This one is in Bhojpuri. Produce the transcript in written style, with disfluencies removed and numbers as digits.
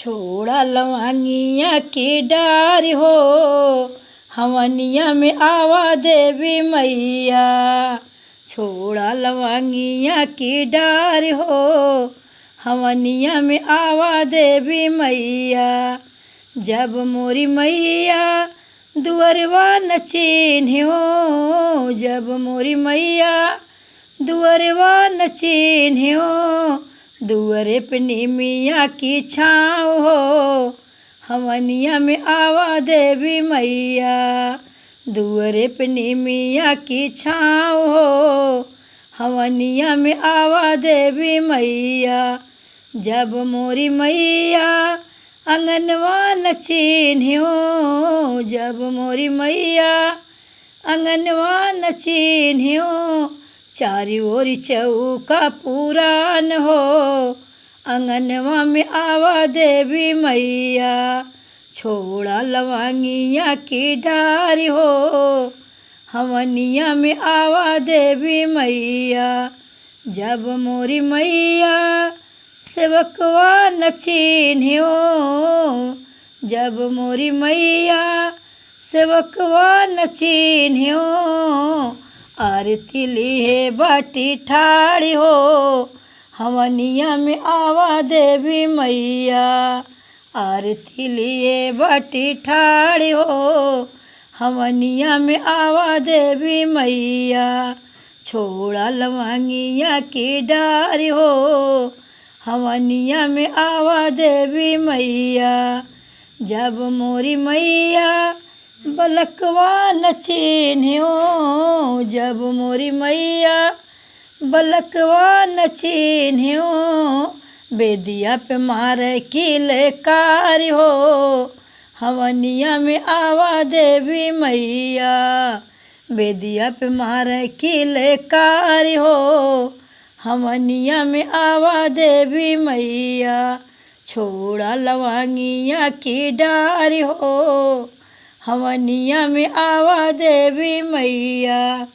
छोड़ा लवंगिया की डार हो, हवनिया में आवा देवी मैया। छोड़ा लवंगिया की डार हो, हवनिया में आवा देवी मैया। जब मोरी मैया दुअरवा न चिन्ह्यो, जब मोरी मैया दुअरवा न चिन्ह्यो, दुअरे पे निमिया की छाँव हो, हवनिया में आवा देवी मैया। दुअरे पे निमिया की छाँव हो, हवनिया में आवा देवी मैया। जब मोरी मैया अंगनवा न चिन्ह्यो, जब मोरी मैया अंगनवा न चिन्ह्यो, चारी ओरी चौका पुरान हो, अंगनवा में आवा देवी मैया। छोड़ा लवंगिया की डार हो, हवनिया में आवा देवी मैया। जब मोरी मैया सेवकवा न चिन्ह्यो, जब मोरी मैया सेवकवा न चिन्ह्यो, आरती लिहे बाटी ठाड़ी हो, हवनिया में आवा देवी मैया। आरती लिए बाटी ठाड़ी हो, हवनिया में आवा देवी मैया। छोड़ा लवंगिया की डार हो, हवनिया में आवा देवी मैया। जब मोरी मैया बलकवा न चिन्ह्यो, जब मोरी मैया बलकवा न चिन्ह्यो, बेदिया पे मारे किलकार हो, हवनिया में आवा देवी मैया। बेदिया पे मारे किलकार हो, हवनिया में आवा देवी मैया। छोड़ा लवंगिया की डार हो, हवनिया में आवा देवी मैया।